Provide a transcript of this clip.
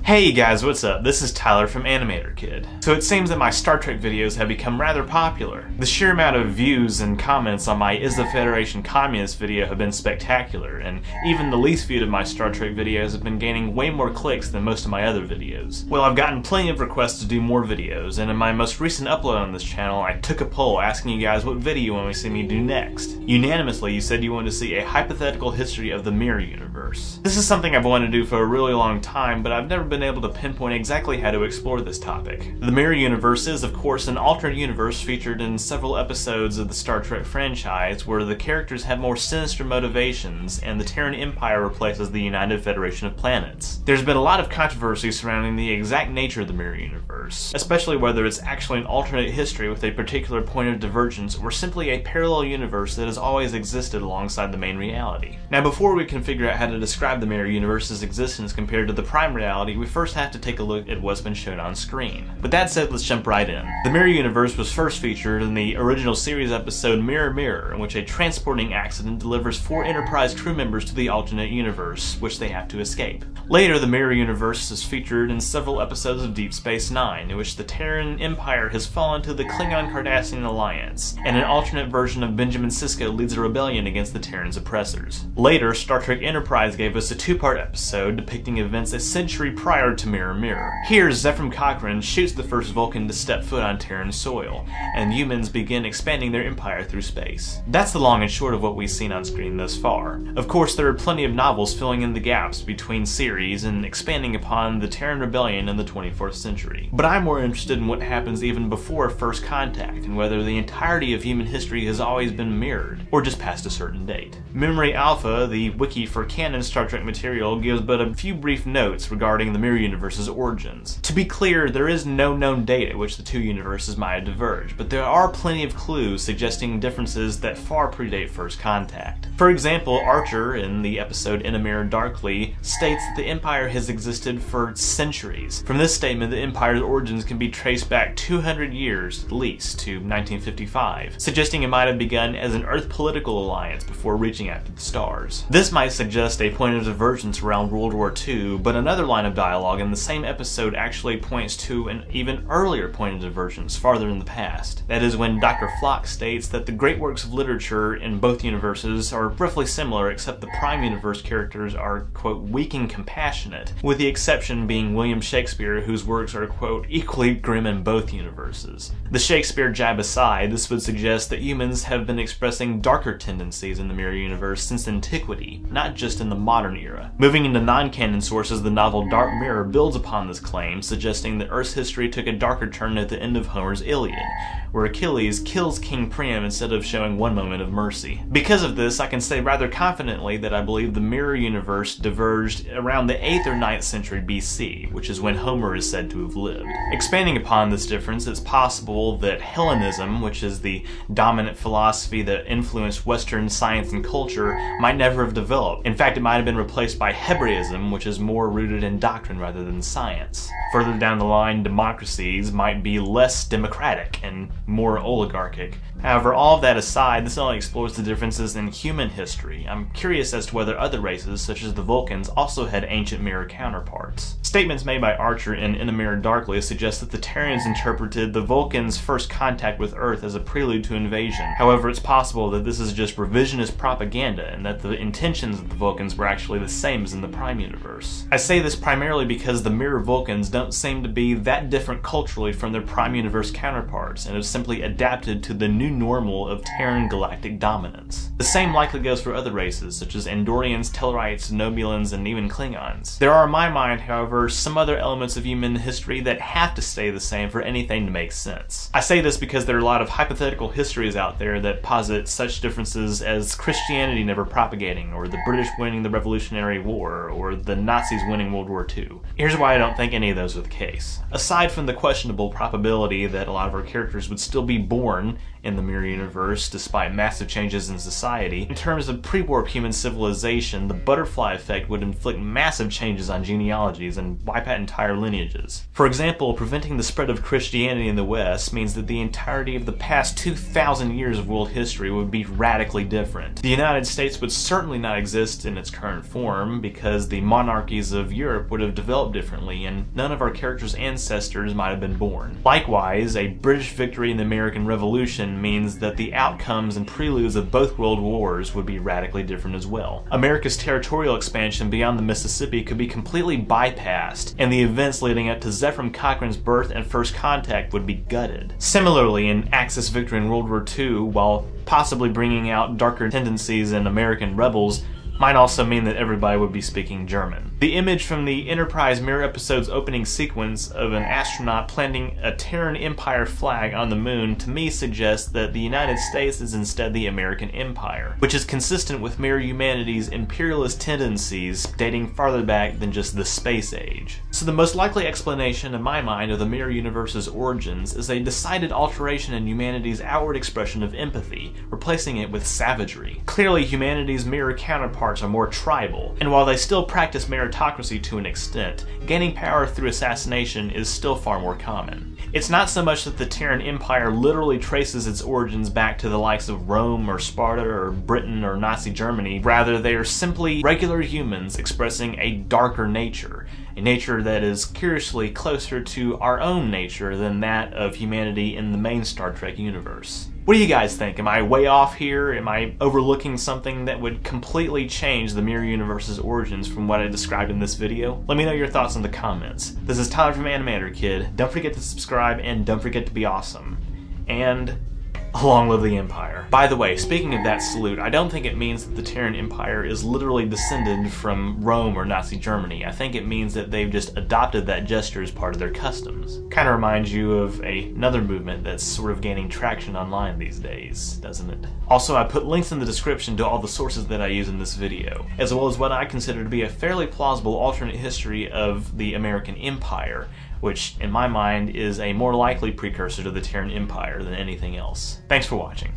Hey guys, what's up? This is Tyler from Animator Kid. So it seems that my Star Trek videos have become rather popular. The sheer amount of views and comments on my Is the Federation Communist video have been spectacular, and even the least viewed of my Star Trek videos have been gaining way more clicks than most of my other videos. Well, I've gotten plenty of requests to do more videos, and in my most recent upload on this channel, I took a poll asking you guys what video you want to see me do next. Unanimously, you said you wanted to see a hypothetical history of the Mirror Universe. This is something I've wanted to do for a really long time, but I've never been able to pinpoint exactly how to explore this topic. The Mirror Universe is, of course, an alternate universe featured in several episodes of the Star Trek franchise where the characters have more sinister motivations and the Terran Empire replaces the United Federation of Planets. There's been a lot of controversy surrounding the exact nature of the Mirror Universe, especially whether it's actually an alternate history with a particular point of divergence or simply a parallel universe that has always existed alongside the main reality. Now, before we can figure out how to describe the Mirror Universe's existence compared to the prime reality, we first have to take a look at what's been shown on screen. With that said, let's jump right in. The Mirror Universe was first featured in the original series episode Mirror Mirror, in which a transporting accident delivers 4 Enterprise crew members to the alternate universe, which they have to escape. Later, the Mirror Universe is featured in several episodes of Deep Space Nine, in which the Terran Empire has fallen to the Klingon-Cardassian alliance, and an alternate version of Benjamin Sisko leads a rebellion against the Terran's oppressors. Later, Star Trek Enterprise gave us a 2-part episode depicting events a century prior to Mirror Mirror. Here, Zefram Cochrane shoots the first Vulcan to step foot on Terran soil, and humans begin expanding their empire through space. That's the long and short of what we've seen on screen thus far. Of course, there are plenty of novels filling in the gaps between series and expanding upon the Terran Rebellion in the 24th century. But I'm more interested in what happens even before First Contact, and whether the entirety of human history has always been mirrored, or just past a certain date. Memory Alpha, the wiki for canon Star Trek material, gives but a few brief notes regarding the Mirror Universe's origins. To be clear, there is no known date at which the two universes might have diverged, but there are plenty of clues suggesting differences that far predate First Contact. For example, Archer, in the episode In a Mirror Darkly, states that the Empire has existed for centuries. From this statement, the Empire's origins can be traced back 200 years, at least, to 1955, suggesting it might have begun as an Earth political alliance before reaching out to the stars. This might suggest a point of divergence around World War II, but another line of dialogue in the same episode actually points to an even earlier point of divergence farther in the past. That is when Dr. Flock states that the great works of literature in both universes are roughly similar, except the Prime Universe characters are, quote, weak and compassionate, with the exception being William Shakespeare, whose works are, quote, equally grim in both universes. The Shakespeare jab aside, this would suggest that humans have been expressing darker tendencies in the Mirror Universe since antiquity, not just in the modern era. Moving into non-canon sources, the novel Dark Mirror builds upon this claim, suggesting that Earth's history took a darker turn at the end of Homer's Iliad, where Achilles kills King Priam instead of showing one moment of mercy. Because of this, I can say rather confidently that I believe the Mirror Universe diverged around the 8th or 9th century BC, which is when Homer is said to have lived. Expanding upon this difference, it's possible that Hellenism, which is the dominant philosophy that influenced Western science and culture, might never have developed. In fact, it might have been replaced by Hebraism, which is more rooted in doctrine rather than science. Further down the line, democracies might be less democratic and more oligarchic. However, all of that aside, this only explores the differences in human history. I'm curious as to whether other races, such as the Vulcans, also had ancient mirror counterparts. Statements made by Archer in a Mirror Darkly suggest that the Terrans interpreted the Vulcans' first contact with Earth as a prelude to invasion. However, it's possible that this is just revisionist propaganda and that the intentions of the Vulcans were actually the same as in the Prime Universe. I say this primarily because the Mirror Vulcans don't seem to be that different culturally from their Prime Universe counterparts and have simply adapted to the new normal of Terran galactic dominance. The same likely goes for other races, such as Andorians, Tellarites, Nobulans, and even Klingons. There are, in my mind, however, some other elements of human history that have to stay the same for anything to make sense. I say this because there are a lot of hypothetical histories out there that posit such differences as Christianity never propagating, or the British winning the Revolutionary War, or the Nazis winning World War II. Here's why I don't think any of those are the case. Aside from the questionable probability that a lot of our characters would still be born in the Mirror Universe despite massive changes in society, in terms of pre-warp human civilization, the butterfly effect would inflict massive changes on genealogies and wipe out entire lineages. For example, preventing the spread of Christianity in the West means that the entirety of the past 2,000 years of world history would be radically different. The United States would certainly not exist in its current form because the monarchies of Europe would have developed differently, and none of our characters' ancestors might have been born. Likewise, a British victory in the American Revolution means that the outcomes and preludes of both world wars would be radically different as well. America's territorial expansion beyond the Mississippi could be completely bypassed, and the events leading up to Zephram Cochrane's birth and first contact would be gutted. Similarly, an Axis victory in World War II, while possibly bringing out darker tendencies in American rebels, might also mean that everybody would be speaking German. The image from the Enterprise Mirror episode's opening sequence of an astronaut planting a Terran Empire flag on the moon to me suggests that the United States is instead the American Empire, which is consistent with Mirror Humanity's imperialist tendencies dating farther back than just the space age. So the most likely explanation in my mind of the Mirror Universe's origins is a decided alteration in humanity's outward expression of empathy, replacing it with savagery. Clearly, humanity's mirror counterparts are more tribal, and while they still practice meritocracy to an extent, gaining power through assassination is still far more common. It's not so much that the Terran Empire literally traces its origins back to the likes of Rome or Sparta or Britain or Nazi Germany, rather they are simply regular humans expressing a darker nature, a nature that is curiously closer to our own nature than that of humanity in the main Star Trek universe. What do you guys think? Am I way off here? Am I overlooking something that would completely change the Mirror Universe's origins from what I described in this video? Let me know your thoughts in the comments. This is Tyler from Animator Kid. Don't forget to subscribe and don't forget to be awesome. And long live the Empire. By the way, speaking of that salute, I don't think it means that the Terran Empire is literally descended from Rome or Nazi Germany. I think it means that they've just adopted that gesture as part of their customs. Kind of reminds you of another movement that's sort of gaining traction online these days, doesn't it? Also, I put links in the description to all the sources that I use in this video, as well as what I consider to be a fairly plausible alternate history of the American Empire, which, in my mind, is a more likely precursor to the Terran Empire than anything else. Thanks for watching.